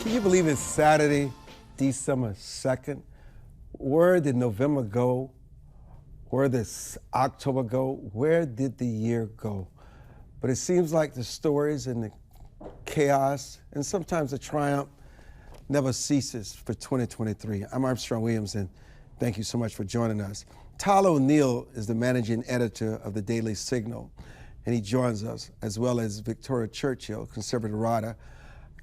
Can you believe it's Saturday, December 2nd? Where did November go? Where did October go? Where did the year go? But it seems like the stories and the chaos and sometimes the triumph never ceases for 2023. I'm Armstrong Williams, and thank you so much for joining us. Tyler O'Neill is the managing editor of the Daily Signal, and he joins us, as well as Victoria Chruchhill, conservative writer,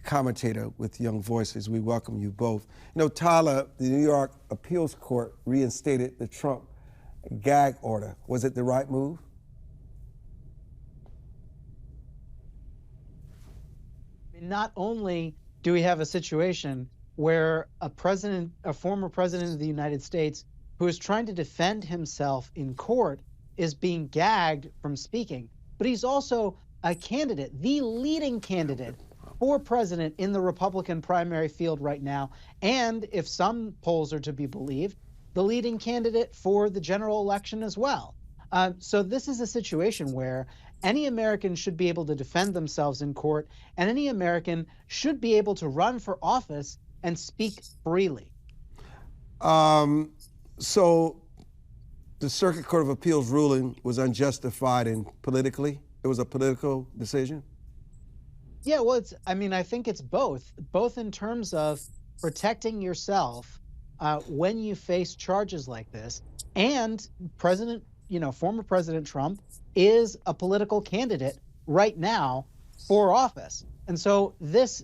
commentator with Young Voices. We welcome you both. You know, Tyler, the New York Appeals Court reinstated the Trump gag order. Was it the right move? Not only do we have a situation where a former president of the United States who is trying to defend himself in court is being gagged from speaking, but he's also a candidate, the leading candidate for president in the Republican primary field right now, and if some polls are to be believed, the leading candidate for the general election as well. So this is a situation where any American should be able to defend themselves in court, and any American should be able to run for office and speak freely. So the Circuit Court of Appeals ruling was unjustified and politically? It was a political decision? Yeah, well, I think it's both in terms of protecting yourself when you face charges like this. And former President Trump is a political candidate right now for office. And so this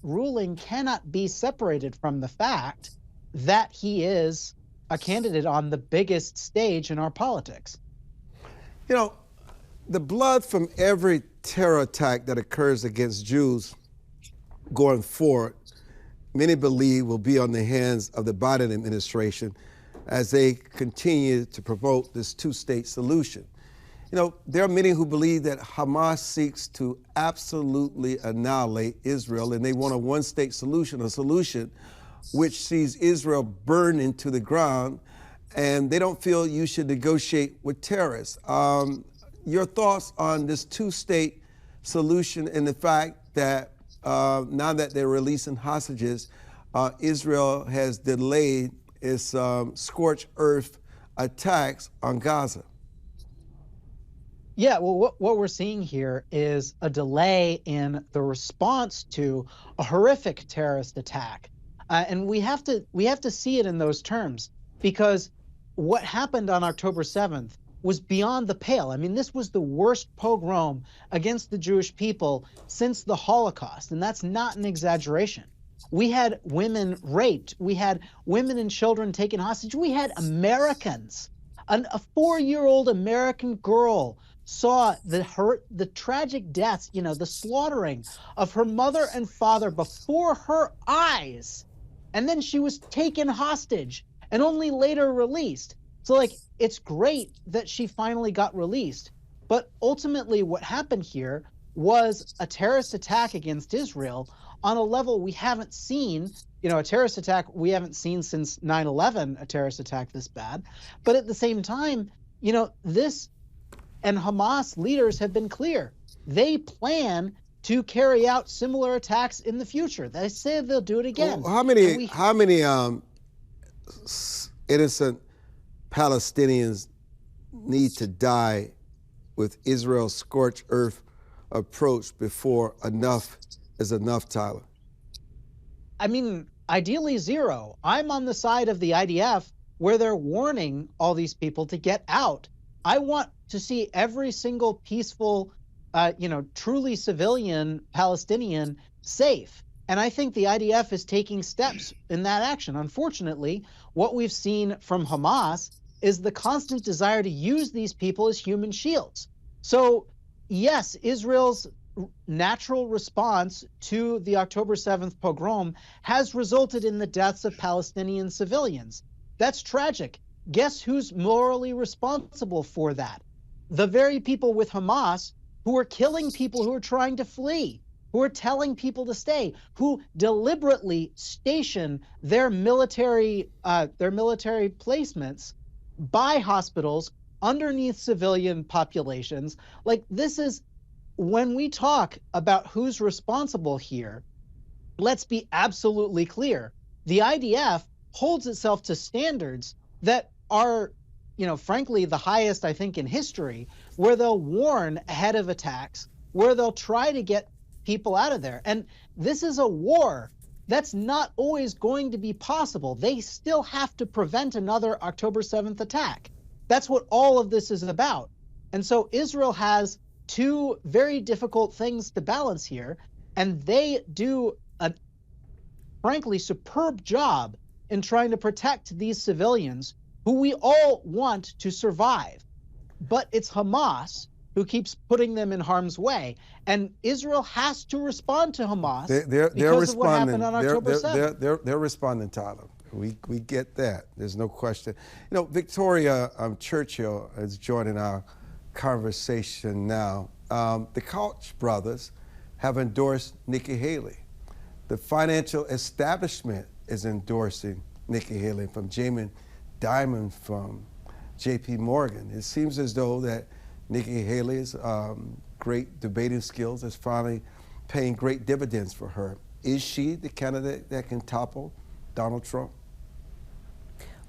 ruling cannot be separated from the fact that he is a candidate on the biggest stage in our politics. You know, the blood from every terror attack that occurs against Jews going forward, many believe will be on the hands of the Biden administration as they continue to promote this two-state solution. You know, there are many who believe that Hamas seeks to absolutely annihilate Israel, and they want a one-state solution, a solution which sees Israel burn into the ground, and they don't feel you should negotiate with terrorists. Your thoughts on this two-state solution and the fact that now that they're releasing hostages, Israel has delayed its scorched earth attacks on Gaza? Yeah, well, what we're seeing here is a delay in the response to a horrific terrorist attack. And we have to see it in those terms, because what happened on October 7th was beyond the pale. I mean, this was the worst pogrom against the Jewish people since the Holocaust, and that's not an exaggeration. We had women raped. We had women and children taken hostage. We had Americans. A 4-year-old American girl saw the tragic deaths, the slaughtering of her mother and father before her eyes. And then she was taken hostage and only later released. So, it's great that she finally got released. But ultimately, what happened here was a terrorist attack against Israel on a level we haven't seen, a terrorist attack we haven't seen since 9/11, a terrorist attack this bad. But at the same time, this and Hamas leaders have been clear. They plan to carry out similar attacks in the future. They say they'll do it again. Well, how many innocent Palestinians need to die with Israel's scorched earth approach before enough is enough, Tyler? I mean, ideally zero. I'm on the side of the IDF where they're warning all these people to get out. I want to see every single peaceful, truly civilian Palestinian safe. And I think the IDF is taking steps in that action. Unfortunately, what we've seen from Hamas is the constant desire to use these people as human shields. So, yes, Israel's natural response to the October 7th pogrom has resulted in the deaths of Palestinian civilians. That's tragic. Guess who's morally responsible for that? The very people with Hamas who are killing people who are trying to flee, who are telling people to stay, who deliberately station their military placements by hospitals underneath civilian populations. This is, when we talk about who's responsible here, let's be absolutely clear. The IDF holds itself to standards that are, frankly, the highest, I think, in history, where they'll warn ahead of attacks, where they'll try to get people out of there. And this is a war. That's not always going to be possible. They still have to prevent another October 7th attack. That's what all of this is about. And so Israel has two very difficult things to balance here, and they do a frankly superb job in trying to protect these civilians who we all want to survive. But it's Hamas who keeps putting them in harm's way. And Israel has to respond to Hamas because of what happened on October 7th. They're responding, Tyler. We get that. There's no question. Victoria Chruchhill is joining our conversation now. The Koch brothers have endorsed Nikki Haley. The financial establishment is endorsing Nikki Haley, from Jamie Dimon from J.P. Morgan. It seems as though that Nikki Haley's great debating skills is finally paying great dividends for her. Is she the candidate that can topple Donald Trump?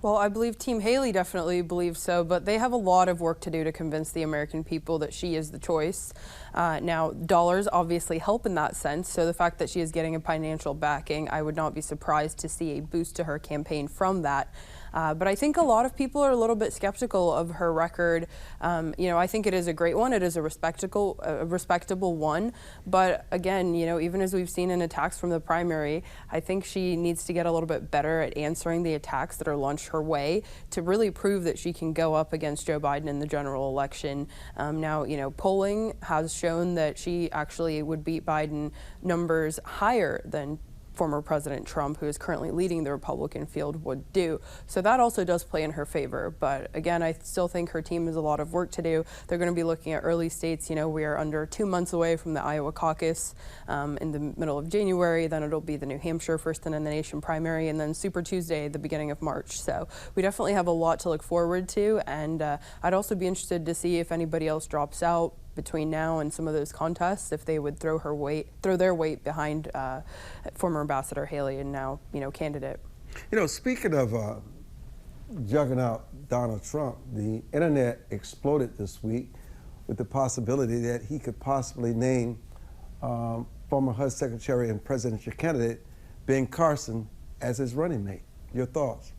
Well, I believe Team Haley definitely believes so, but they have a lot of work to do to convince the American people that she is the choice. Now, dollars obviously help in that sense, so the fact that she is getting a financial backing, I would not be surprised to see a boost to her campaign from that. But I think a lot of people are a little bit skeptical of her record. I think it is a great one. It is a respectable one. But again, even as we've seen in attacks from the primary, I think she needs to get a little bit better at answering the attacks that are launched her way to really prove that she can go up against Joe Biden in the general election. Now, polling has shown that she actually would beat Biden numbers higher than former President Trump, who is currently leading the Republican field, would do. So that also does play in her favor. But again, I still think her team has a lot of work to do. They're going to be looking at early states. We are under 2 months away from the Iowa caucus in the middle of January. Then it'll be the New Hampshire first in the nation primary, and then Super Tuesday, the beginning of March. So we definitely have a lot to look forward to. And I'd also be interested to see if anybody else drops out between now and some of those contests, if they would throw their weight behind former Ambassador Haley and now, candidate. Speaking of juggernaut Donald Trump, the internet exploded this week with the possibility that he could possibly name former HUD Secretary and presidential candidate Ben Carson as his running mate. Your thoughts?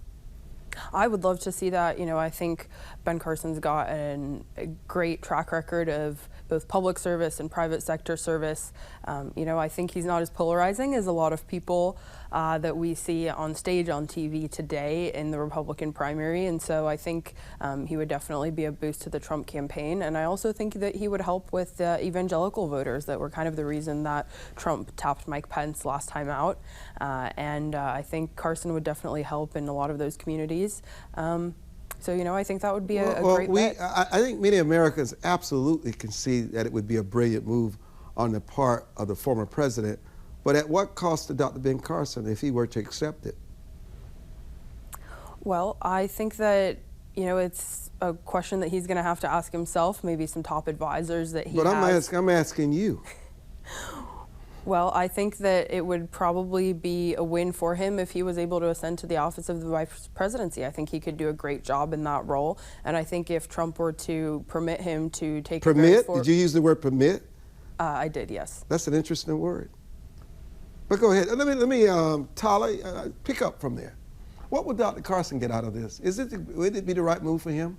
I would love to see that. I think Ben Carson's got a great track record of both public service and private sector service. I think he's not as polarizing as a lot of people that we see on stage on TV today in the Republican primary. And so I think he would definitely be a boost to the Trump campaign. And I also think that he would help with evangelical voters that were kind of the reason that Trump tapped Mike Pence last time out. And I think Carson would definitely help in a lot of those communities. So, I think that would be a great bet. I think many Americans absolutely can see that it would be a brilliant move on the part of the former president. But at what cost to Dr. Ben Carson if he were to accept it? Well, I think that, it's a question that he's going to have to ask himself, maybe some top advisors that he has. But I'm asking you. Well, I think that it would probably be a win for him if he was able to ascend to the office of the vice presidency. I think he could do a great job in that role. And I think if Trump were to permit him to take Permit? Did you use the word permit? I did, yes. That's an interesting word. But go ahead. Let me Tyler, pick up from there. What would Dr. Carson get out of this? Would it be the right move for him?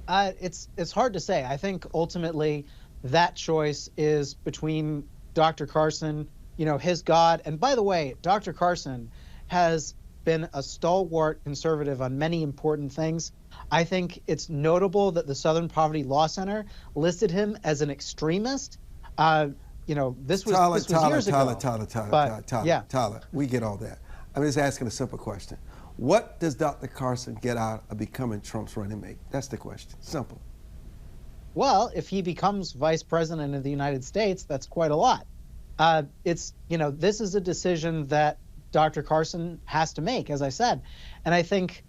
It's hard to say. I think ultimately that choice is between Dr. Carson, his God. And by the way, Dr. Carson has been a stalwart conservative on many important things. I think it's notable that the Southern Poverty Law Center listed him as an extremist. This was years ago. Tyler, we get all that. I'm just asking a simple question. What does Dr. Carson get out of becoming Trump's running mate? That's the question. Simple. Well, if he becomes vice president of the United States, that's quite a lot. This is a decision that Dr. Carson has to make, as I said. And I think,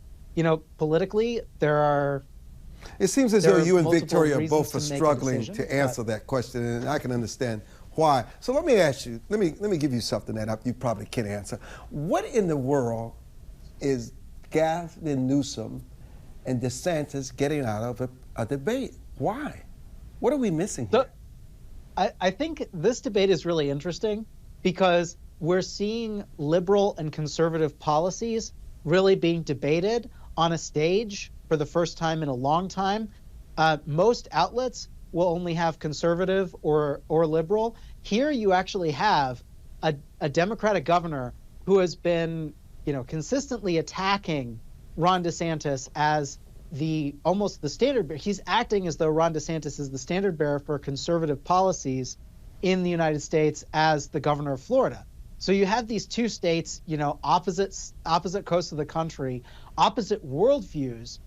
politically, it seems as though you and Victoria both are struggling to answer that question, and I can understand why. So let me ask you, let me give you something that you probably can't answer. What in the world is Gavin Newsom and DeSantis getting out of a debate? Why? What are we missing here? I think this debate is really interesting because we're seeing liberal and conservative policies really being debated on a stage for the first time in a long time. Most outlets will only have conservative or liberal. Here you actually have a Democratic governor who has been, consistently attacking Ron DeSantis as almost the standard bearer. He's acting as though Ron DeSantis is the standard bearer for conservative policies in the United States as the governor of Florida. So you have these two states, opposite coasts of the country, opposite worldviews,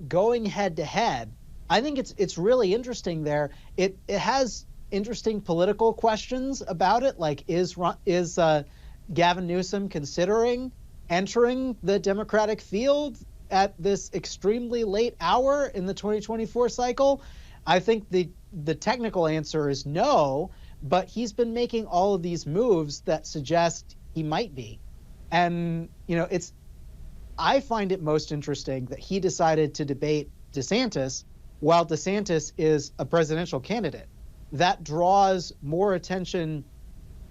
going head to head. I think it's really interesting there. It has interesting political questions about it, like is Gavin Newsom considering entering the Democratic field at this extremely late hour in the 2024 cycle? I think the technical answer is no, but he's been making all of these moves that suggest he might be. And, I find it most interesting that he decided to debate DeSantis while DeSantis is a presidential candidate. That draws more attention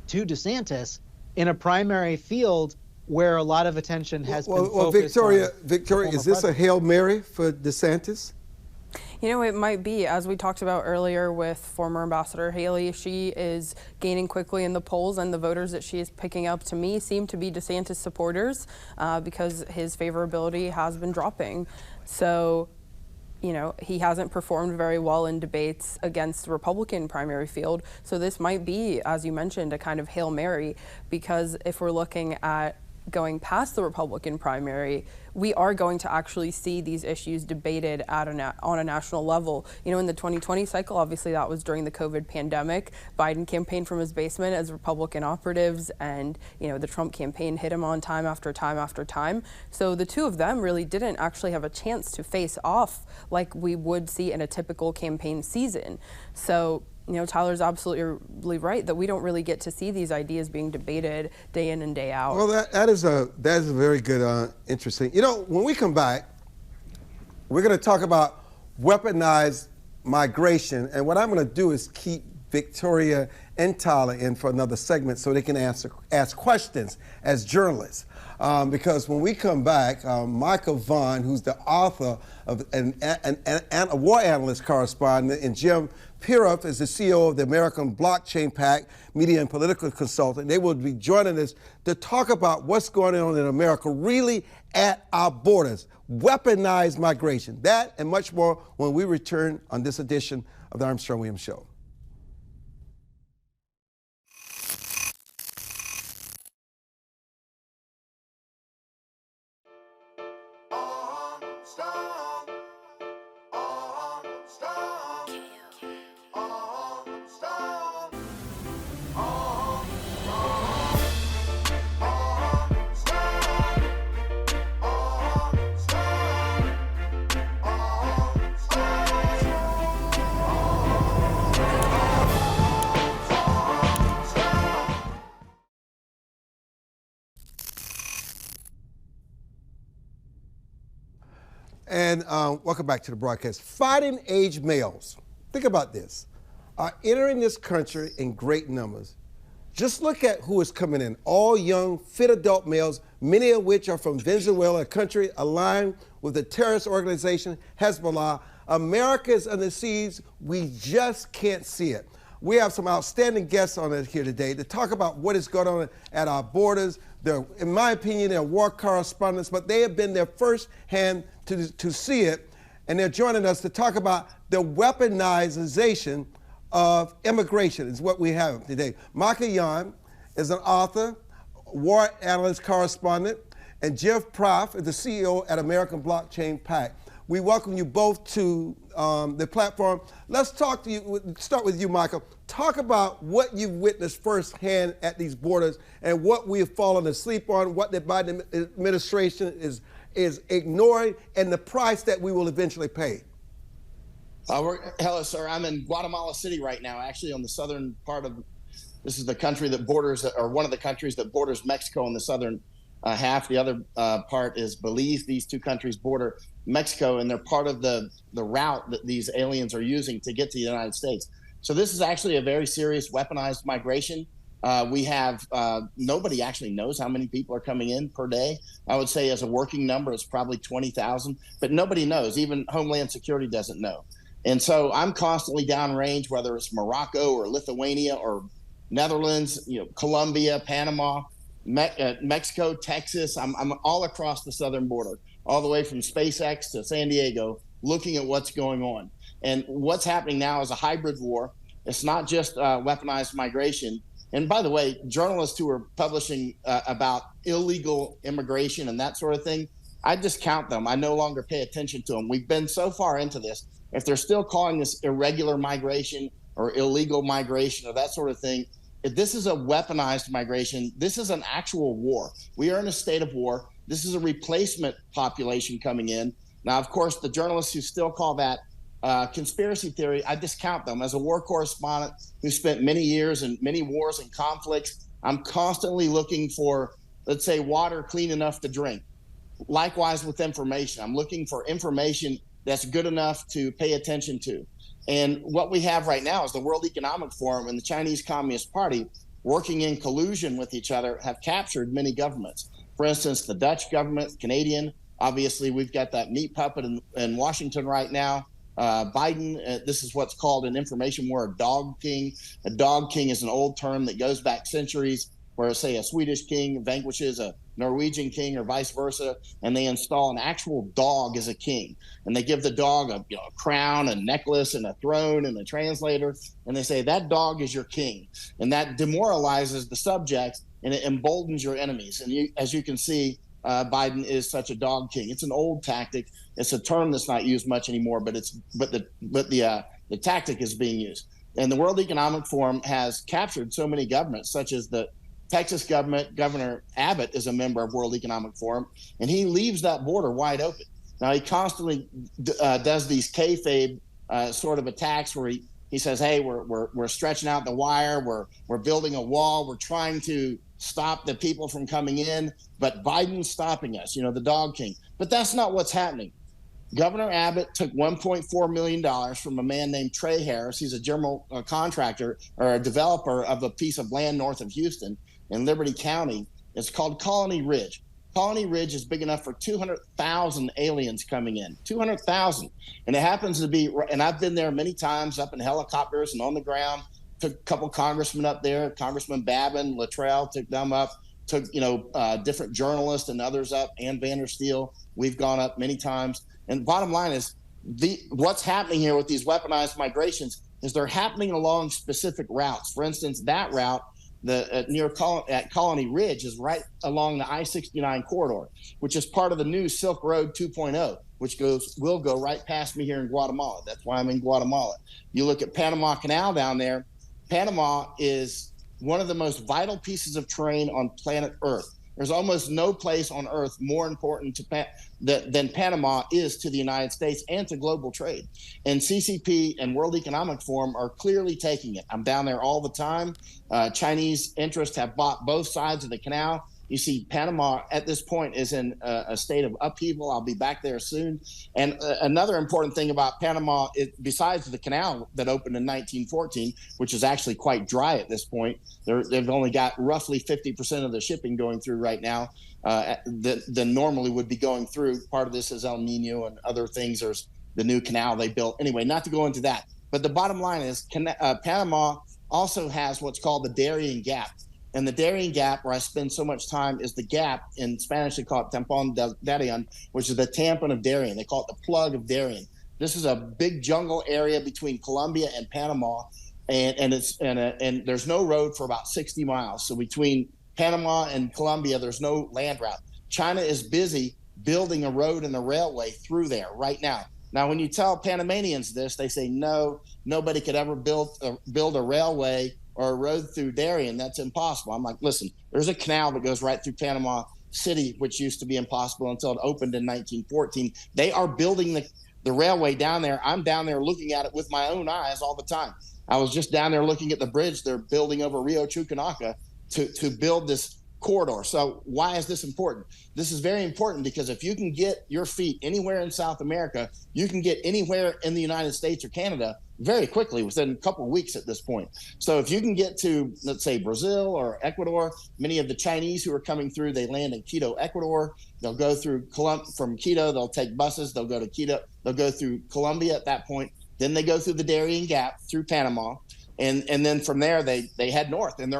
to DeSantis in a primary field where a lot of attention has been focused on. Victoria, is this a Hail Mary for DeSantis? It might be. As we talked about earlier with former Ambassador Haley, she is gaining quickly in the polls, and the voters that she is picking up, to me, seem to be DeSantis supporters because his favorability has been dropping. So, he hasn't performed very well in debates against the Republican primary field. So this might be, as you mentioned, a kind of Hail Mary, because if we're looking at going past the Republican primary, we are going to actually see these issues debated on a national level. In the 2020 cycle, obviously that was during the COVID pandemic. Biden campaigned from his basement as Republican operatives, and the Trump campaign hit him on time after time after time. So the two of them really didn't actually have a chance to face off like we would see in a typical campaign season. So Tyler's absolutely right that we don't really get to see these ideas being debated day in and day out. Well, that is a very good, interesting. When we come back, we're going to talk about weaponized migration, and what I'm going to do is keep Victoria and Tyler in for another segment so they can ask questions as journalists. Because when we come back, Michael Vaughn, who's the author of a war analyst correspondent, and Jim Pfaff is the CEO of the American Blockchain Pact, media and political consultant. They will be joining us to talk about what's going on in America, really at our borders, weaponized migration, that and much more when we return on this edition of the Armstrong Williams Show. And welcome back to the broadcast. Fighting age males, think about this, are entering this country in great numbers. Just look at who is coming in. All young, fit adult males, many of which are from Venezuela, a country aligned with the terrorist organization Hezbollah. America is under siege. We just can't see it. We have some outstanding guests on it here today to talk about what is going on at our borders. They're, in my opinion, they're war correspondents, but they have been there firsthand to see it. And they're joining us to talk about the weaponization of immigration is what we have today. Michael Vaughn is an author, war analyst correspondent, and Jeff Pfaff is the CEO at American Blockchain Pact. We welcome you both to the platform. Let's talk to you, start with you, Michael. Talk about what you've witnessed firsthand at these borders and what we have fallen asleep on, what the Biden administration is ignoring, and the price that we will eventually pay. Hello, sir. I'm in Guatemala City right now, actually on the southern part of This is the country that borders, or one of the countries that borders Mexico in the southern half. The other part is Belize. These two countries border Mexico, and they're part of the route that these aliens are using to get to the United States. So this is actually a very serious weaponized migration. We have nobody actually knows how many people are coming in per day. I would say as a working number, it's probably 20,000, but nobody knows. Even Homeland Security doesn't know. And so I'm constantly downrange, whether it's Morocco or Lithuania or Netherlands, Colombia, Panama, Mexico, Texas. I'm all across the southern border, all the way from SpaceX to San Diego, looking at what's going on. And what's happening now is a hybrid war. It's not just weaponized migration. And by the way, journalists who are publishing about illegal immigration and that sort of thing, I discount them. I no longer pay attention to them. We've been so far into this. If they're still calling this irregular migration or illegal migration or that sort of thing, if this is a weaponized migration, this is an actual war. We are in a state of war. This is a replacement population coming in. Now, of course, the journalists who still call that conspiracy theory, I discount them. As a war correspondent who spent many years in many wars and conflicts, I'm constantly looking for, let's say, water clean enough to drink. Likewise with information. I'm looking for information that's good enough to pay attention to. And what we have right now is the World Economic Forum and the Chinese Communist Party, working in collusion with each other, have captured many governments. For instance, the Dutch government, Canadian, obviously we've got that meat puppet in Washington right now. Biden, this is what's called an information war, a dog king. A dog king is an old term that goes back centuries, where, say, a Swedish king vanquishes a Norwegian king or vice versa, and they install an actual dog as a king. And they give the dog a crown, a necklace, and a throne, and a translator, and they say, that dog is your king. And that demoralizes the subjects, and it emboldens your enemies. And as you can see, Biden is such a dog king. It's an old tactic. It's a term that's not used much anymore, but the tactic is being used. And the World Economic Forum has captured so many governments, such as the Texas government. Governor Abbott is a member of World Economic Forum, and he leaves that border wide open. Now, he constantly does these kayfabe sort of attacks where he says, hey, we're stretching out the wire, we're building a wall, we're trying to stop the people from coming in, but Biden's stopping us, the dog king. But that's not what's happening. Governor Abbott took $1.4 million from a man named Trey Harris. He's a general contractor or a developer of a piece of land north of Houston in Liberty County. It's called Colony Ridge. Colony Ridge is big enough for 200,000 aliens coming in, 200,000. And it happens to be, and I've been there many times up in helicopters and on the ground, took a couple congressmen up there, Congressman Babin, Luttrell took them up, took, different journalists and others up, Ann Vandersteel. We've gone up many times. And the bottom line is what's happening here with these weaponized migrations is they're happening along specific routes. For instance, that route at Colony Ridge is right along the I-69 corridor, which is part of the new Silk Road 2.0, which will go right past me here in Guatemala. That's why I'm in Guatemala. You look at Panama Canal down there. Panama is one of the most vital pieces of terrain on planet Earth. There's almost no place on Earth more important than Panama is to the United States and to global trade. And CCP and World Economic Forum are clearly taking it. I'm down there all the time. Chinese interests have bought both sides of the canal. You see, Panama at this point is in a state of upheaval. I'll be back there soon. And another important thing about Panama, besides the canal that opened in 1914, which is actually quite dry at this point, they've only got roughly 50% of the shipping going through right now that normally would be going through. Part of this is El Nino and other things. There's the new canal they built. Anyway, not to go into that. But the bottom line is Panama also has what's called the Darien Gap. And the Darien Gap, where I spend so much time, is the gap. In Spanish, they call it Tampon del Darien, which is the tampon of Darien. They call it the plug of Darien. This is a big jungle area between Colombia and Panama, and there's no road for about 60 miles. So between Panama and Colombia, there's no land route. China is busy building a road and a railway through there right now. Now, when you tell Panamanians this, they say, no, nobody could ever build a railway or a road through Darien. That's impossible. I'm like, listen, there's a canal that goes right through Panama City, which used to be impossible until it opened in 1914. They are building the railway down there. I'm down there looking at it with my own eyes all the time. I was just down there looking at the bridge they're building over Rio Chuquinaca to build this corridor. So why is this important? This is very important because if you can get your feet anywhere in South America, you can get anywhere in the United States or Canada very quickly within a couple of weeks at this point. So if you can get to, let's say, Brazil or Ecuador, many of the Chinese who are coming through, they land in Quito, Ecuador. They'll go through from Quito, they'll take buses, they'll go to Quito, they'll go through Colombia at that point. Then they go through the Darien Gap through Panama. And then from there, they head north. And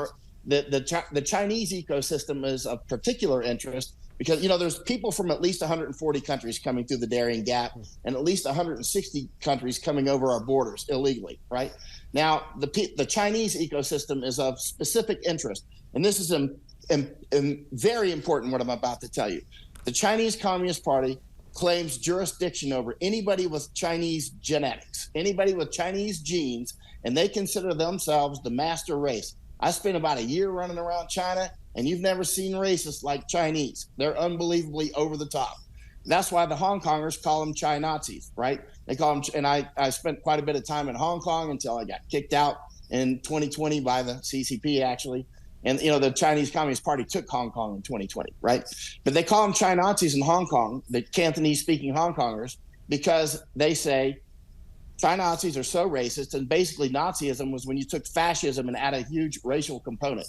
the Chinese ecosystem is of particular interest because, there's people from at least 140 countries coming through the Darien Gap and at least 160 countries coming over our borders illegally, right? Now, the Chinese ecosystem is of specific interest. And this is very important what I'm about to tell you. The Chinese Communist Party claims jurisdiction over anybody with Chinese genetics, anybody with Chinese genes, and they consider themselves the master race. I spent about a year running around China, and you've never seen racists like Chinese. They're unbelievably over the top. That's why the Hong Kongers call them Chi-Nazis, right? They call them, and I spent quite a bit of time in Hong Kong until I got kicked out in 2020 by the CCP, actually. And, the Chinese Communist Party took Hong Kong in 2020, right? But they call them Chi-Nazis in Hong Kong, the Cantonese-speaking Hong Kongers, because they say Chi-Nazis are so racist, and basically Nazism was when you took fascism and add a huge racial component.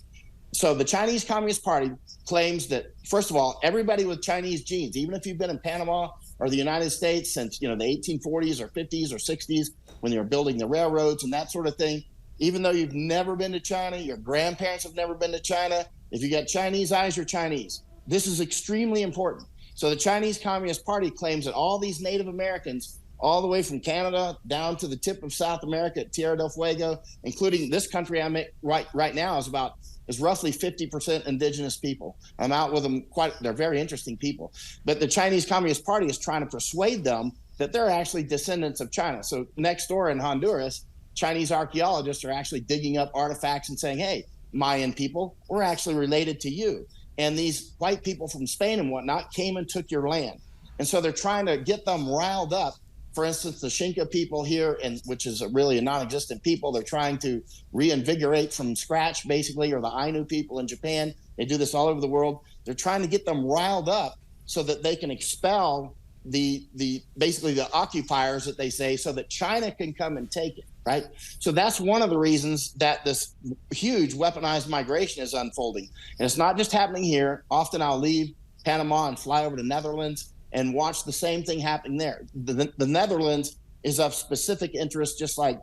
So the Chinese Communist Party claims that, first of all, everybody with Chinese genes, even if you've been in Panama or the United States since, the 1840s or 50s or 60s, when they were building the railroads and that sort of thing, even though you've never been to China, your grandparents have never been to China, if you got Chinese eyes, you're Chinese. This is extremely important. So the Chinese Communist Party claims that all these Native Americans, all the way from Canada down to the tip of South America at Tierra del Fuego, including this country I'm at right now, is roughly 50% indigenous people. I'm out with them they're very interesting people. But the Chinese Communist Party is trying to persuade them that they're actually descendants of China. So next door in Honduras, Chinese archaeologists are actually digging up artifacts and saying, hey, Mayan people, we're actually related to you. And these white people from Spain and whatnot came and took your land. And so they're trying to get them riled up. For instance, the Xinca people here, which is really a non-existent people, they're trying to reinvigorate from scratch, basically, or the Ainu people in Japan. They do this all over the world. They're trying to get them riled up so that they can expel basically the occupiers that they say, so that China can come and take it, right? So that's one of the reasons that this huge weaponized migration is unfolding. And it's not just happening here. Often I'll leave Panama and fly over to Netherlands and watch the same thing happening there. The Netherlands is of specific interest, just like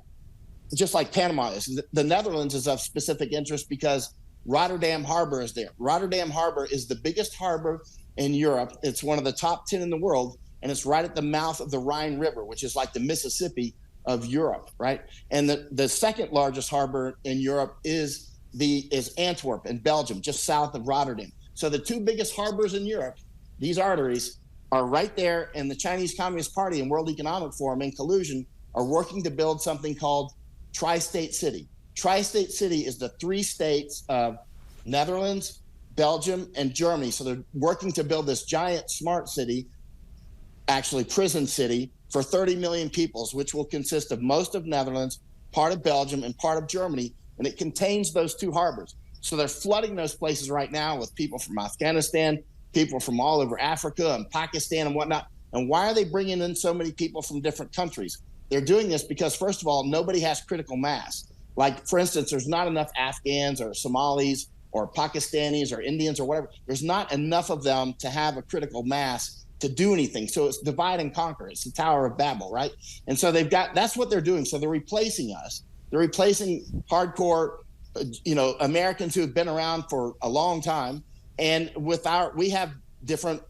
Panama is. The Netherlands is of specific interest because Rotterdam Harbor is there. Rotterdam Harbor is the biggest harbor in Europe. It's one of the top 10 in the world, and it's right at the mouth of the Rhine River, which is like the Mississippi of Europe, right? And the second largest harbor in Europe is Antwerp in Belgium, just south of Rotterdam. So the two biggest harbors in Europe, these arteries, are right there, and the Chinese Communist Party and World Economic Forum in collusion are working to build something called Tri-State City. Tri-State City is the three states of Netherlands, Belgium, and Germany. So they're working to build this giant smart city, actually prison city, for 30 million people, which will consist of most of Netherlands, part of Belgium, and part of Germany, and it contains those two harbors. So they're flooding those places right now with people from Afghanistan, people from all over Africa and Pakistan and whatnot. And why are they bringing in so many people from different countries? They're doing this because, first of all, nobody has critical mass. Like, for instance, there's not enough Afghans or Somalis or Pakistanis or Indians or whatever. There's not enough of them to have a critical mass to do anything. So it's divide and conquer. It's the Tower of Babel, right? And so that's what they're doing. So they're replacing us. They're replacing hardcore, Americans who have been around for a long time. And we have different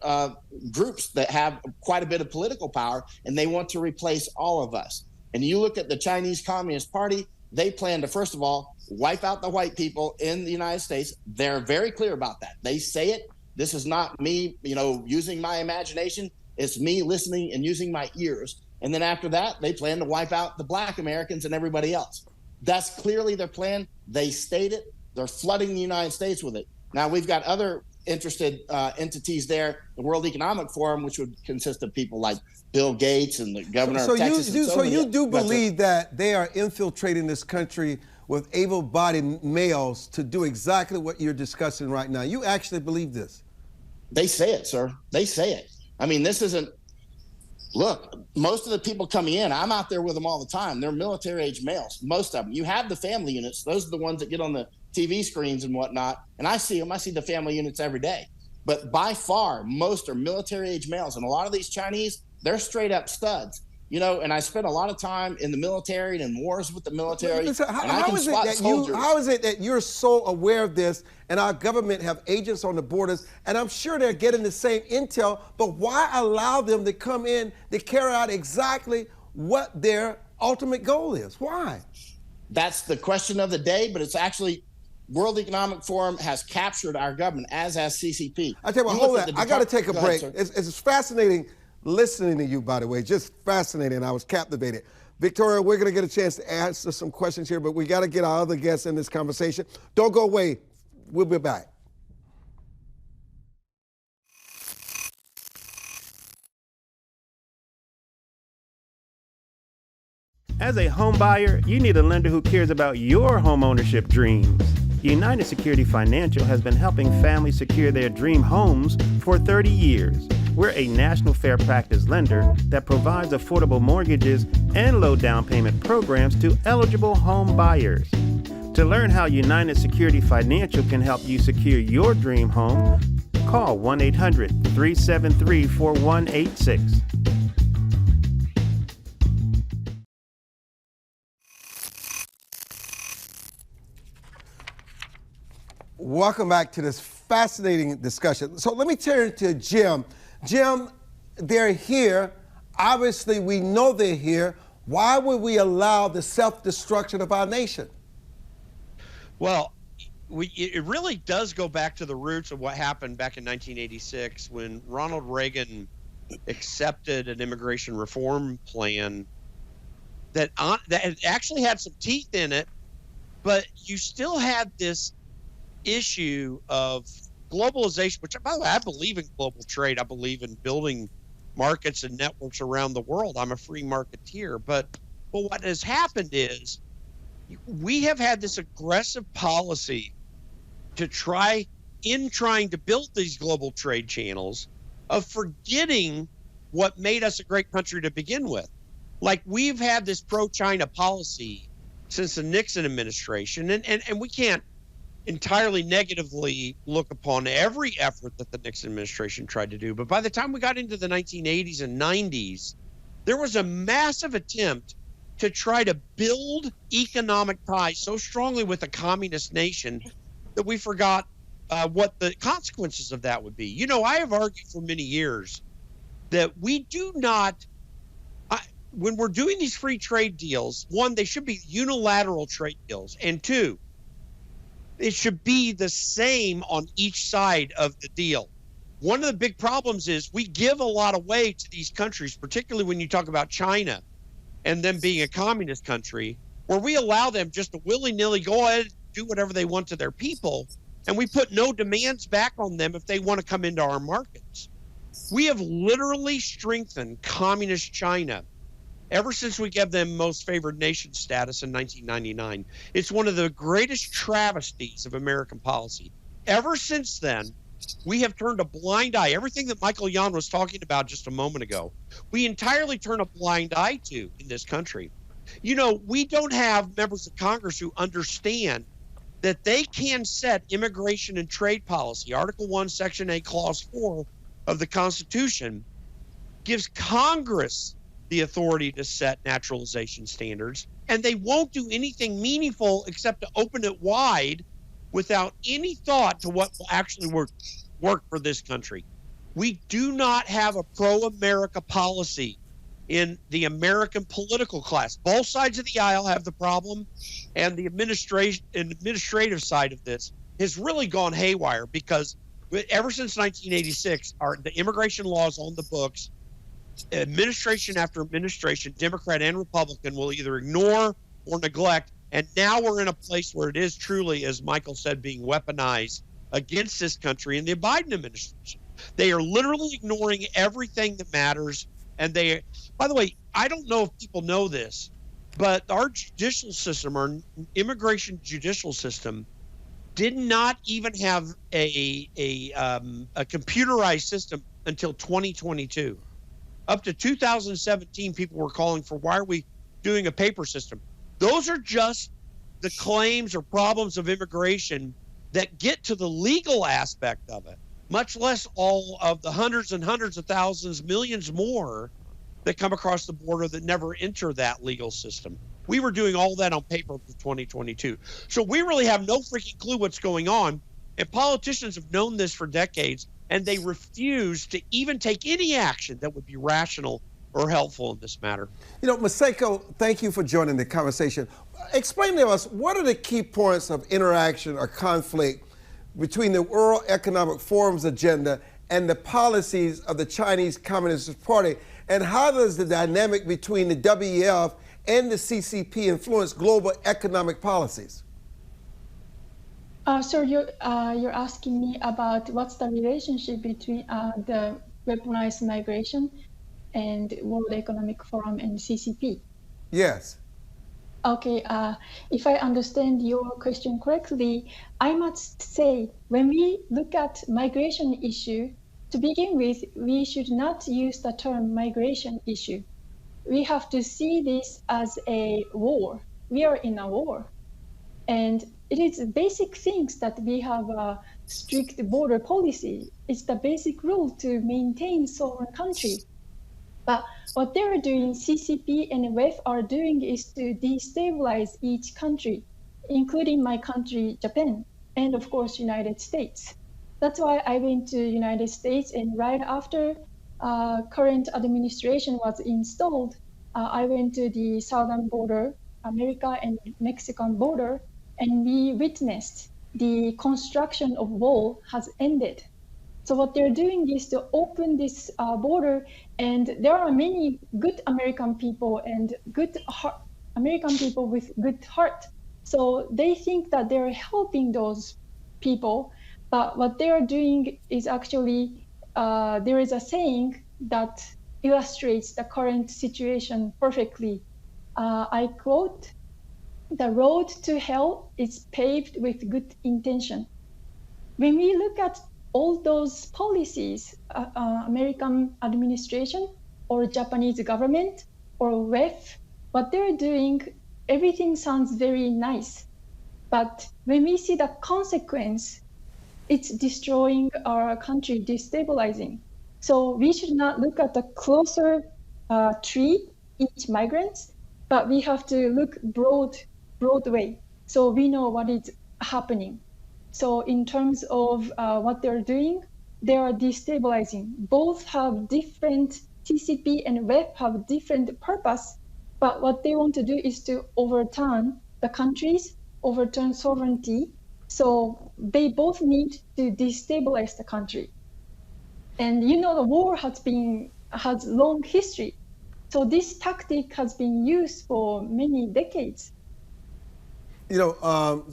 groups that have quite a bit of political power, and they want to replace all of us. And you look at the Chinese Communist Party, they plan to, first of all, wipe out the white people in the United States. They're very clear about that. They say it. This is not me, using my imagination. It's me listening and using my ears. And then after that, they plan to wipe out the Black Americans and everybody else. That's clearly their plan. They state it. They're flooding the United States with it. Now, we've got other interested entities there, the World Economic Forum, which would consist of people like Bill Gates and the governor of Texas. You do believe that they are infiltrating this country with able-bodied males to do exactly what you're discussing right now. You actually believe this? They say it, sir. They say it. I mean, this isn't, look, most of the people coming in, I'm out there with them all the time. They're military-age males, most of them. You have the family units. Those are the ones that get on the TV screens and whatnot. And I see them. I see the family units every day. But by far, most are military-age males. And a lot of these Chinese, they're straight-up studs. You know, and I spent a lot of time in the military and in wars with the military. How is it that you're so aware of this and our government have agents on the borders, and I'm sure they're getting the same intel, but why allow them to come in to carry out exactly what their ultimate goal is? Why? That's the question of the day, but it's actually World Economic Forum has captured our government, as has CCP. I tell you what, hold on. I got to take a break. It's fascinating listening to you, by the way, just fascinating. I was captivated. Victoria, we're going to get a chance to answer some questions here, but we got to get our other guests in this conversation. Don't go away. We'll be back. As a home buyer, you need a lender who cares about your home ownership dreams. United Security Financial has been helping families secure their dream homes for 30 years. We're a national fair practice lender that provides affordable mortgages and low down payment programs to eligible home buyers. To learn how United Security Financial can help you secure your dream home, call 1-800-373-4186. Welcome back to this fascinating discussion. So let me turn to Jim. Jim, they're here. Obviously, we know they're here. Why would we allow the self-destruction of our nation? Well, it really does go back to the roots of what happened back in 1986 when Ronald Reagan accepted an immigration reform plan that actually had some teeth in it, but you still had this issue of globalization, which, by the way, I believe in global trade. I believe in building markets and networks around the world. I'm a free marketeer. But what has happened is we have had this aggressive policy to trying to build these global trade channels of forgetting what made us a great country to begin with. Like, we've had this pro-China policy since the Nixon administration, and we can't entirely negatively look upon every effort that the Nixon administration tried to do. But by the time we got into the 1980s and 90s, there was a massive attempt to try to build economic ties so strongly with a communist nation that we forgot what the consequences of that would be. You know, I have argued for many years that we do not, when we're doing these free trade deals, one, they should be unilateral trade deals, and two, it should be the same on each side of the deal. One of the big problems is we give a lot away to these countries, particularly when you talk about China and them being a communist country, where we allow them just to willy-nilly go ahead and do whatever they want to their people, and we put no demands back on them if they want to come into our markets. We have literally strengthened communist China ever since we gave them most favored nation status in 1999. It's one of the greatest travesties of American policy. Ever since then, we have turned a blind eye. Everything that Michael Yon was talking about just a moment ago, we entirely turn a blind eye to in this country. You know, we don't have members of Congress who understand that they can set immigration and trade policy. Article 1, Section 8, Clause 4 of the Constitution gives Congress the authority to set naturalization standards, and they won't do anything meaningful except to open it wide without any thought to what will actually work for this country. We do not have a pro-America policy in the American political class. Both sides of the aisle have the problem, and the administrative side of this has really gone haywire, because ever since 1986, the immigration laws on the books, administration after administration, Democrat and Republican, will either ignore or neglect. And now we're in a place where it is truly, as Michael said, being weaponized against this country in the Biden administration. They are literally ignoring everything that matters, And they, by the way, I don't know if people know this, but our judicial system, our immigration judicial system, did not even have a computerized system until 2022. Up to 2017, people were calling for, why are we doing a paper system? Those are just the claims or problems of immigration that get to the legal aspect of it, much less all of the hundreds and hundreds of thousands, millions more that come across the border that never enter that legal system. We were doing all that on paper for 2022. So we really have no freaking clue what's going on. And politicians have known this for decades, and they refuse to even take any action that would be rational or helpful in this matter. You know, Masako, thank you for joining the conversation. Explain to us, what are the key points of interaction or conflict between the World Economic Forum's agenda and the policies of the Chinese Communist Party? And how does the dynamic between the WEF and the CCP influence global economic policies? So you're asking me about what's the relationship between the weaponized migration and World Economic Forum and CCP? Yes. Okay, if I understand your question correctly, I must say, when we look at migration issue, to begin with, we should not use the term migration issue. We have to see this as a war. We are in a war. And it is basic things that we have a strict border policy. It's the basic rule to maintain sovereign country. But what they're doing, CCP and WEF are doing, is to destabilize each country, including my country, Japan, and of course, United States. That's why I went to United States, and right after current administration was installed, I went to the southern border, America and Mexican border, and we witnessed the construction of wall has ended. So what they're doing is to open this border, and there are many good American people and good American people with good heart. So they think that they're helping those people, but what they are doing is actually, there is a saying that illustrates the current situation perfectly. I quote, "The road to hell is paved with good intention." When we look at all those policies, American administration or Japanese government or WEF, what they're doing, everything sounds very nice. But when we see the consequence, it's destroying our country, destabilizing. So we should not look at the closer tree, each migrants, but we have to look broad way, so we know what is happening. So in terms of what they're doing, they are destabilizing. Both have different, CCP and WEF have different purpose, but what they want to do is to overturn the countries, overturn sovereignty. So they both need to destabilize the country. And you know, the war has long history. So this tactic has been used for many decades. You know,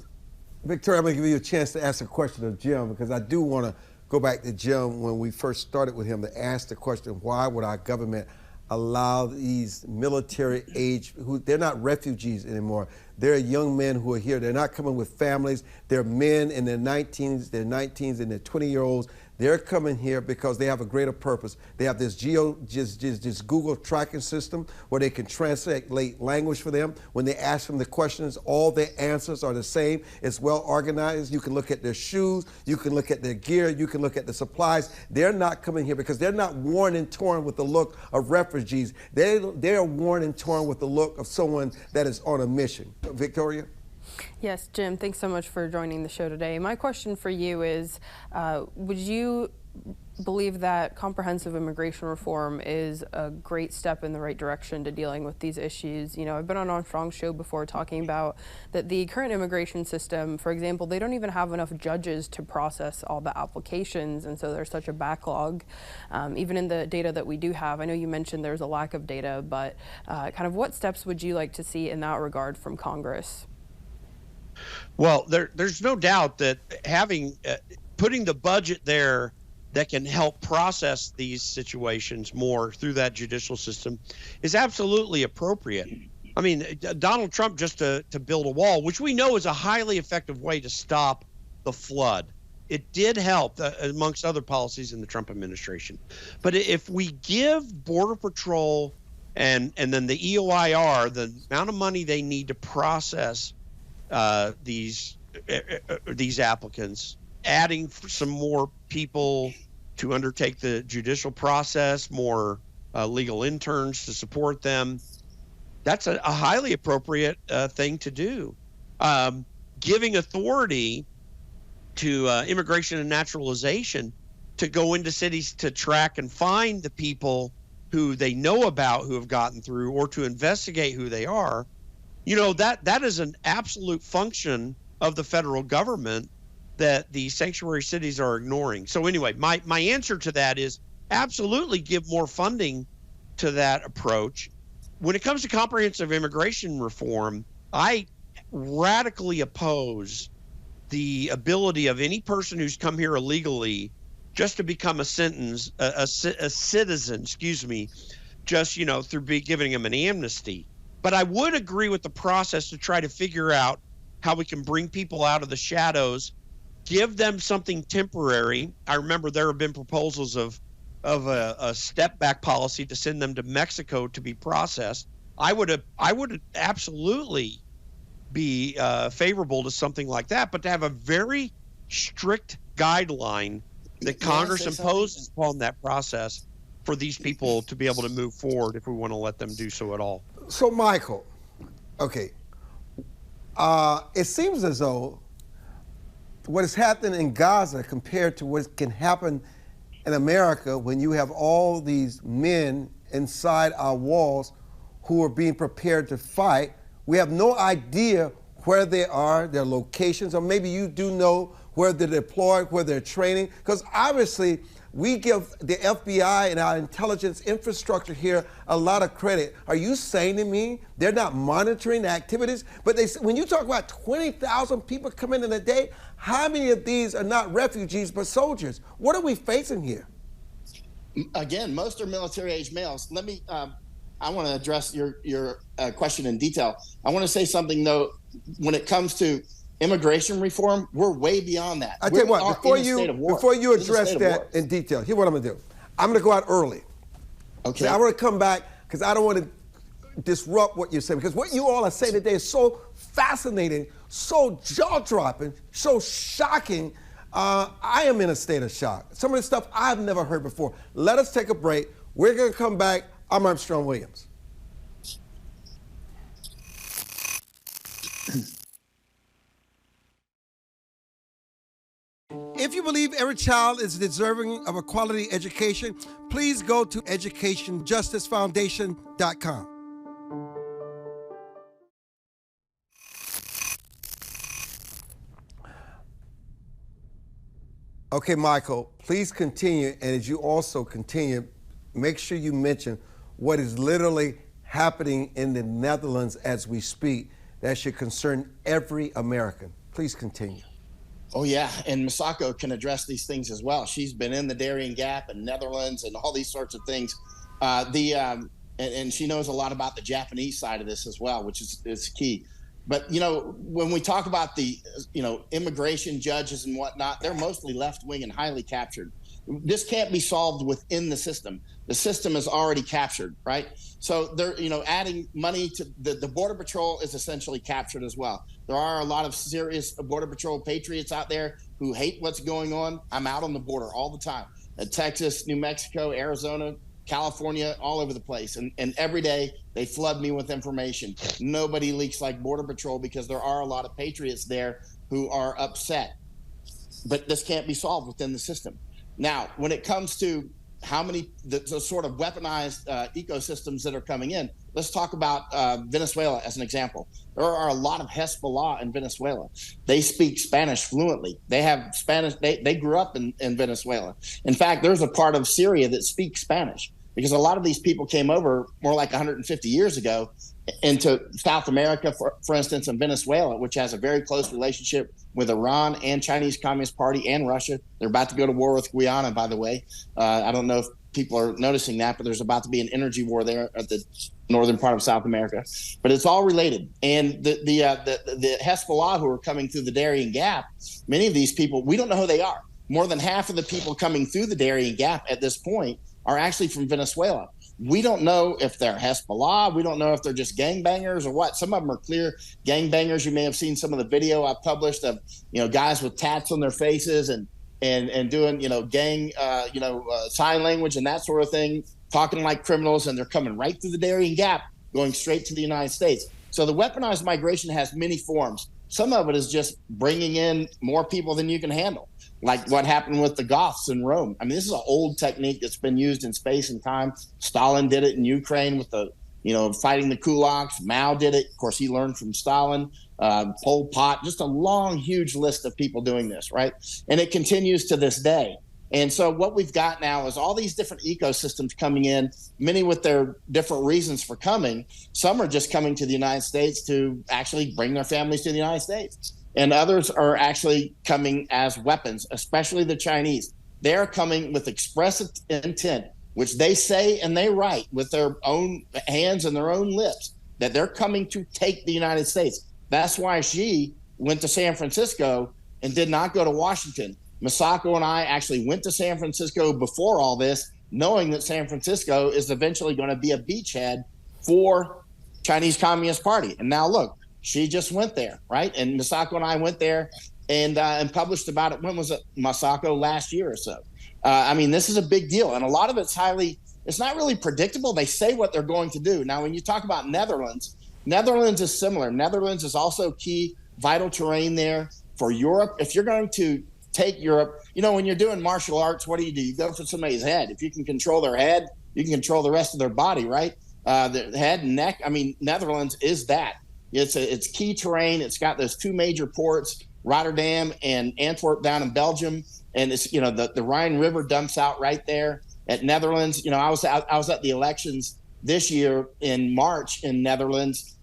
Victoria, I'm going to give you a chance to ask a question of Jim, because I do want to go back to Jim when we first started with him, to ask the question, why would our government allow these military age, who they're not refugees anymore. They're young men who are here. They're not coming with families. They're men in their 19s, and their 20-year-olds. They're coming here because they have a greater purpose. They have this just Google tracking system where they can translate language for them. When they ask them the questions, all their answers are the same. It's well organized. You can look at their shoes. You can look at their gear. You can look at the supplies. They're not coming here because they're not worn and torn with the look of refugees. They're worn and torn with the look of someone that is on a mission. Victoria? Yes, Jim, thanks so much for joining the show today. My question for you is, would you believe that comprehensive immigration reform is a great step in the right direction to dealing with these issues? You know, I've been on Armstrong's show before talking about that the current immigration system, for example, they don't even have enough judges to process all the applications, and so there's such a backlog. Even in the data that we do have, I know you mentioned there's a lack of data, but kind of what steps would you like to see in that regard from Congress? Well, there's no doubt that putting the budget there that can help process these situations more through that judicial system is absolutely appropriate. I mean, Donald Trump, just to build a wall, which we know is a highly effective way to stop the flood. It did help, amongst other policies in the Trump administration. But if we give Border Patrol and then the EOIR the amount of money they need to process these applicants, adding some more people to undertake the judicial process, more legal interns to support them, that's a highly appropriate thing to do. Giving authority to Immigration and Naturalization to go into cities to track and find the people who they know about who have gotten through, or to investigate who they are, that is an absolute function of the federal government that the sanctuary cities are ignoring. So anyway, my answer to that is absolutely give more funding to that approach. When it comes to comprehensive immigration reform, I radically oppose the ability of any person who's come here illegally just to become a citizen, just, through giving them an amnesty. But I would agree with the process to try to figure out how we can bring people out of the shadows, give them something temporary. I remember there have been proposals of a step back policy to send them to Mexico to be processed. I would absolutely be favorable to something like that, but to have a very strict guideline that Congress imposes upon that process for these people to be able to move forward if we want to let them do so at all. So, Michael, okay, it seems as though what is happening in Gaza compared to what can happen in America when you have all these men inside our walls who are being prepared to fight. We have no idea where they are, their locations, or maybe you do know where they're deployed, where they're training, because obviously we give the FBI and our intelligence infrastructure here a lot of credit. Are you saying to me they're not monitoring the activities? But when you talk about 20,000 people coming in a day, how many of these are not refugees but soldiers? What are we facing here? Again, most are military-age males. Let me, I want to address your question in detail. I want to say something, though, when it comes to immigration reform, we're way beyond that. I tell you what, before you address that in detail, here's what I'm going to do. I'm going to go out early. Okay. So I want to come back because I don't want to disrupt what you're saying, because what you all are saying today is so fascinating, so jaw-dropping, so shocking. I am in a state of shock. Some of the stuff I've never heard before. Let us take a break. We're going to come back. I'm Armstrong Williams. If you believe every child is deserving of a quality education, please go to educationjusticefoundation.com. Okay, Michael, please continue. And as you also continue, make sure you mention what is literally happening in the Netherlands as we speak. That should concern every American. Please continue. Oh, yeah. And Masako can address these things as well. She's been in the Darien Gap and Netherlands and all these sorts of things. And she knows a lot about the Japanese side of this as well, which is key. But, when we talk about the, immigration judges and whatnot, they're mostly left-wing and highly captured. This can't be solved within the system. The system is already captured, right? So they're, adding money to the Border Patrol is essentially captured as well. There are a lot of serious Border Patrol patriots out there who hate what's going on. I'm out on the border all the time. Texas, New Mexico, Arizona, California, all over the place. And every day they flood me with information. Nobody leaks like Border Patrol because there are a lot of patriots there who are upset. But this can't be solved within the system. Now, when it comes to how many the sort of weaponized ecosystems that are coming in, let's talk about Venezuela as an example. There are a lot of Hezbollah in Venezuela. They speak Spanish fluently. They have Spanish. They grew up in Venezuela. In fact, there's a part of Syria that speaks Spanish. because a lot of these people came over more like 150 years ago into South America, for instance, and Venezuela, which has a very close relationship with Iran and Chinese Communist Party and Russia. They're about to go to war with Guyana, by the way. I don't know if people are noticing that, but there's about to be an energy war there at the northern part of South America. But it's all related. And the Hezbollah who are coming through the Darien Gap, many of these people, we don't know who they are. More than half of the people coming through the Darien Gap at this point are actually from Venezuela. We don't know if they're Hezbollah. We don't know if they're just gangbangers or what. Some of them are clear gangbangers. You may have seen some of the video I published of, guys with tats on their faces and doing, gang, sign language and that sort of thing, talking like criminals, and they're coming right through the Darien Gap, going straight to the United States. So the weaponized migration has many forms. Some of it is just bringing in more people than you can handle, like what happened with the Goths in Rome. I mean, this is an old technique that's been used in space and time. Stalin did it in Ukraine with the, fighting the kulaks. Mao did it. Of course, he learned from Stalin. Pol Pot, just a long, huge list of people doing this, right? And it continues to this day. And so what we've got now is all these different ecosystems coming in, many with their different reasons for coming. Some are just coming to the United States to actually bring their families to the United States. And others are actually coming as weapons, especially the Chinese. They're coming with express intent, which they say and they write with their own hands and their own lips, that they're coming to take the United States. That's why Xi went to San Francisco and did not go to Washington. Masako and I actually went to San Francisco before all this, knowing that San Francisco is eventually going to be a beachhead for Chinese Communist Party. And now look, Xi just went there, right? And Masako and I went there and published about it. When was it, Masako? Last year or so. I mean, this is a big deal. And a lot of it's it's not really predictable. They say what they're going to do. Now, when you talk about Netherlands is similar. Netherlands is also key vital terrain there for Europe. If you're going to take Europe, when you're doing martial arts, what do? You go for somebody's head. If you can control their head, you can control the rest of their body, right? The head and neck. I mean, Netherlands is that. It's key terrain. It's got those two major ports, Rotterdam and Antwerp down in Belgium. And it's, the Rhine River dumps out right there at Netherlands. I was at the elections this year in March in Netherlands.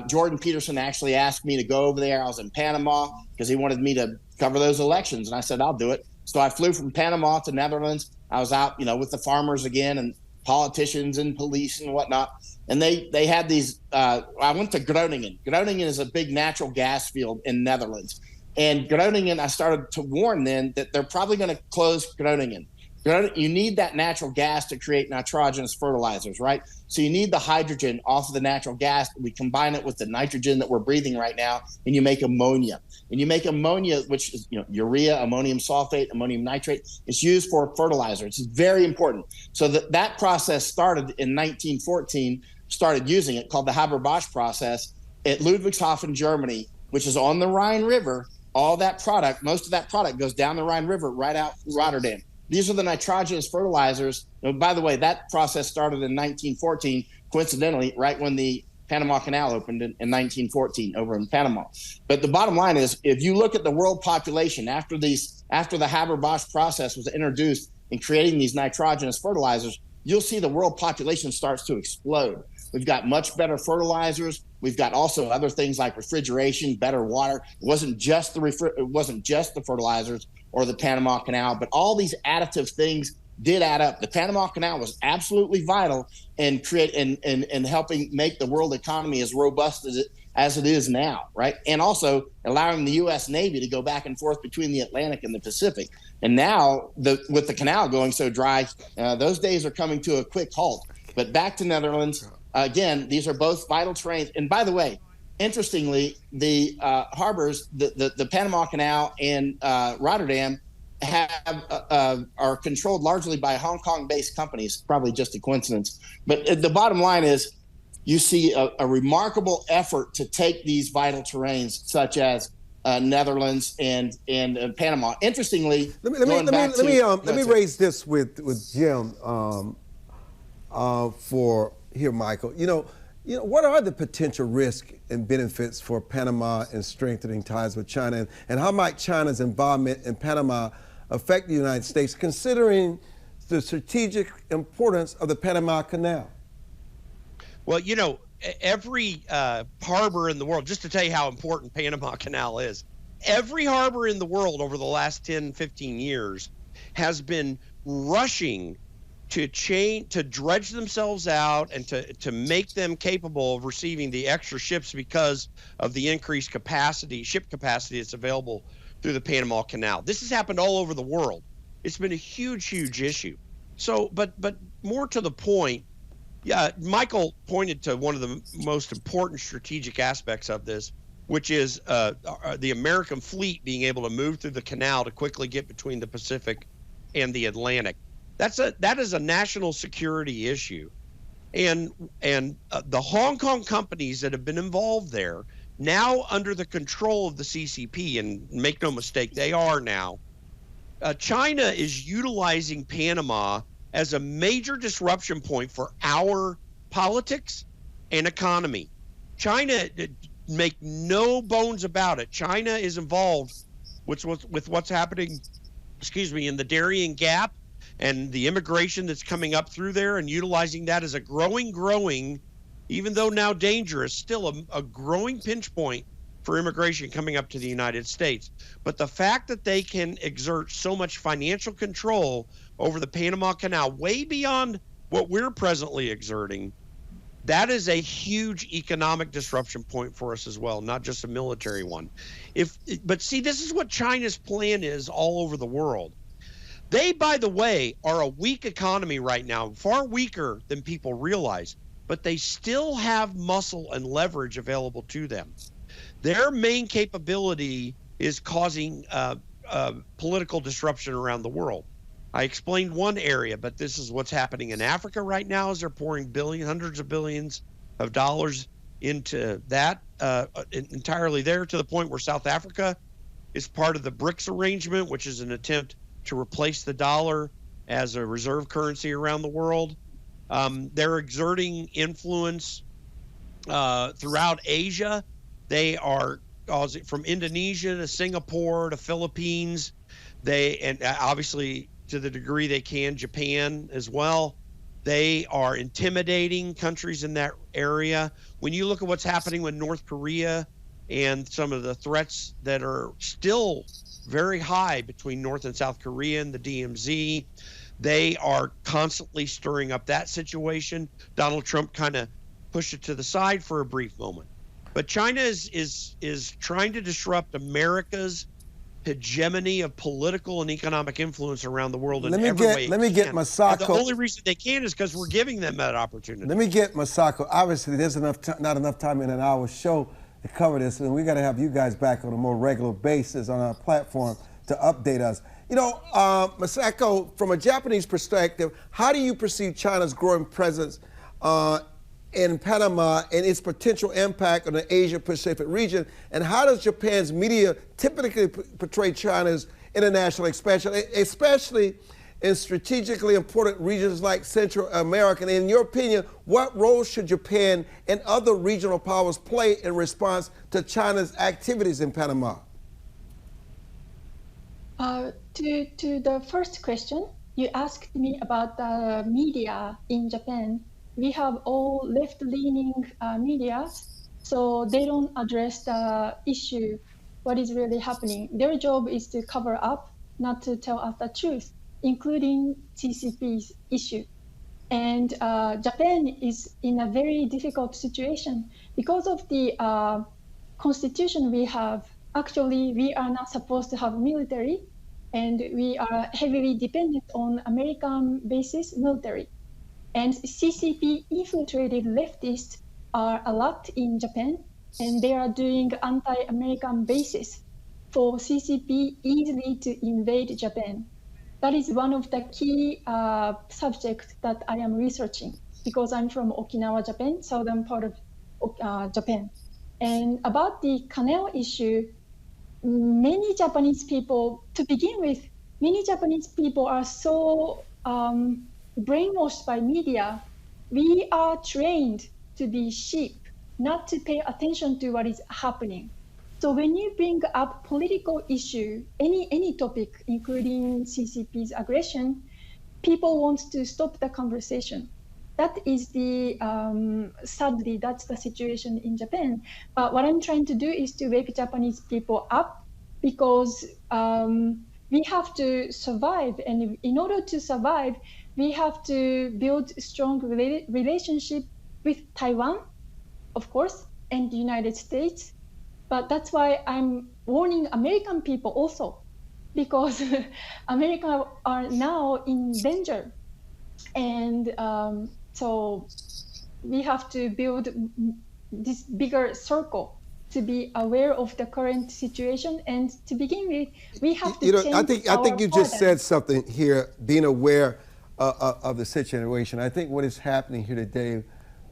Jordan Peterson actually asked me to go over there. I was in Panama because he wanted me to cover those elections. And I said, I'll do it. So I flew from Panama to Netherlands. I was out, with the farmers again and politicians and police and whatnot. And they had these, I went to Groningen. Groningen is a big natural gas field in Netherlands. And Groningen, I started to warn then that they're probably going to close Groningen. You need that natural gas to create nitrogenous fertilizers, right? So you need the hydrogen off of the natural gas. We combine it with the nitrogen that we're breathing right now, and you make ammonia. And you make ammonia, which is urea, ammonium sulfate, ammonium nitrate. It's used for fertilizer. It's very important. So that process started in 1914, started using it, called the Haber-Bosch process at Ludwigshafen, Germany, which is on the Rhine River. All that product, most of that product goes down the Rhine River right out Rotterdam. These are the nitrogenous fertilizers. And by the way, that process started in 1914, coincidentally, right when the Panama Canal opened in 1914 over in Panama. But the bottom line is, if you look at the world population after the Haber-Bosch process was introduced in creating these nitrogenous fertilizers, you'll see the world population starts to explode. We've got much better fertilizers. We've got also other things like refrigeration, better water. It wasn't just the fertilizers or the Panama Canal, but all these additive things did add up. The Panama Canal was absolutely vital in helping make the world economy as robust as it is now, right? And also allowing the U.S. Navy to go back and forth between the Atlantic and the Pacific. And now, with the canal going so dry, those days are coming to a quick halt. But back to Netherlands. Again, these are both vital terrains. And by the way, interestingly, the harbors, the Panama Canal and Rotterdam are controlled largely by Hong Kong-based companies. Probably just a coincidence. But the bottom line is, you see a remarkable effort to take these vital terrains, such as Netherlands and Panama. Interestingly, let me raise this with Jim for here, Michael. What are the potential risks and benefits for Panama in strengthening ties with China, and how might China's involvement in Panama affect the United States, considering the strategic importance of the Panama Canal? Well, you know, every harbor in the world, just to tell you how important Panama Canal is, every harbor in the world over the last 10, 15 years has been rushing to dredge themselves out and to make them capable of receiving the extra ships because of the increased ship capacity that's available through the Panama Canal. This has happened all over the world. It's been a huge, huge issue. So, but more to the point, yeah, Michael pointed to one of the most important strategic aspects of this, which is the American fleet being able to move through the canal to quickly get between the Pacific and the Atlantic. That is a national security issue, and the Hong Kong companies that have been involved there, now under the control of the CCP, and make no mistake, they are now. China is utilizing Panama as a major disruption point for our politics and economy. China, make no bones about it, China is involved with what's happening, in the Darien Gap and the immigration that's coming up through there, and utilizing that as a growing, even though now dangerous, still a growing pinch point for immigration coming up to the United States. But the fact that they can exert so much financial control over the Panama Canal, way beyond what we're presently exerting, that is a huge economic disruption point for us as well, not just a military one. But see, this is what China's plan is all over the world. They, by the way, are a weak economy right now, far weaker than people realize, but they still have muscle and leverage available to them. Their main capability is causing political disruption around the world. I explained one area, but this is what's happening in Africa right now, as they're pouring hundreds of billions of dollars into that entirely there, to the point where South Africa is part of the BRICS arrangement, which is an attempt to replace the dollar as a reserve currency around the world. They're exerting influence throughout Asia. They are causing, from Indonesia to Singapore to Philippines, and obviously to the degree they can, Japan as well. They are intimidating countries in that area. When you look at what's happening with North Korea and some of the threats that are still very high between North and South Korea and the DMZ, they are constantly stirring up that situation. Donald Trump kind of pushed it to the side for a brief moment. But China is trying to disrupt America's hegemony of political and economic influence around the world in every way. Let me get Masako. And the only reason they can is because we're giving them that opportunity. Let me get Masako. Obviously, there's not enough time in an hour show to cover this, and we got to have you guys back on a more regular basis on our platform to update us. You know, Masako, from a Japanese perspective, how do you perceive China's growing presence in Panama and its potential impact on the Asia-Pacific region? And how does Japan's media typically portray China's international expansion, especially in strategically important regions like Central America? And in your opinion, what role should Japan and other regional powers play in response to China's activities in Panama? To the first question, you asked me about the media in Japan. We have all left-leaning media, so they don't address the issue, what is really happening. Their job is to cover up, not to tell us the truth, including CCP's issue. And Japan is in a very difficult situation. Because of the constitution we have, actually, we are not supposed to have military, and we are heavily dependent on American basis military. And CCP infiltrated leftists are a lot in Japan, and they are doing anti-American bases for CCP easily to invade Japan. That is one of the key subjects that I am researching, because I'm from Okinawa, Japan, southern part of Japan. And about the canal issue, many Japanese people, to begin with, many Japanese people are so brainwashed by media. We are trained to be sheep, not to pay attention to what is happening. So when you bring up political issue, any topic, including CCP's aggression, people want to stop the conversation. That is the, sadly, that's the situation in Japan. But what I'm trying to do is to wake Japanese people up, because we have to survive. And in order to survive, we have to build strong relationship with Taiwan, of course, and the United States. But that's why I'm warning American people also, because America are now in danger. And so we have to build this bigger circle to be aware of the current situation. And to begin with, we have to change I think you just paradigm. said something here, being aware of the situation. I think what is happening here today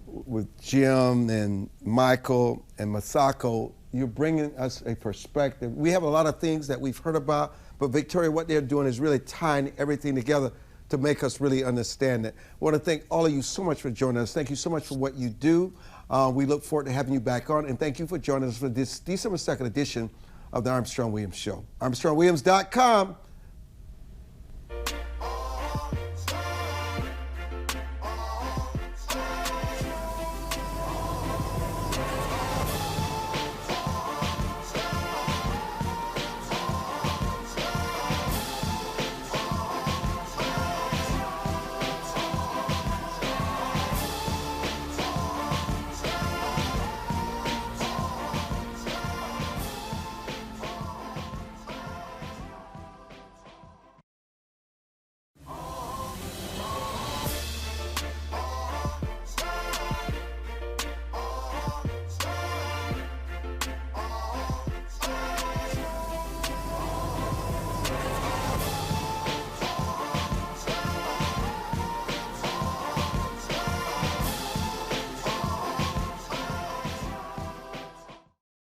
with Jim and Michael and Masako, you're bringing us a perspective. We have a lot of things that we've heard about, but Victoria, what they're doing is really tying everything together to make us really understand it. I want to thank all of you so much for joining us. Thank you so much for what you do. We look forward to having you back on, and thank you for joining us for this December 2nd edition of the Armstrong Williams Show. ArmstrongWilliams.com.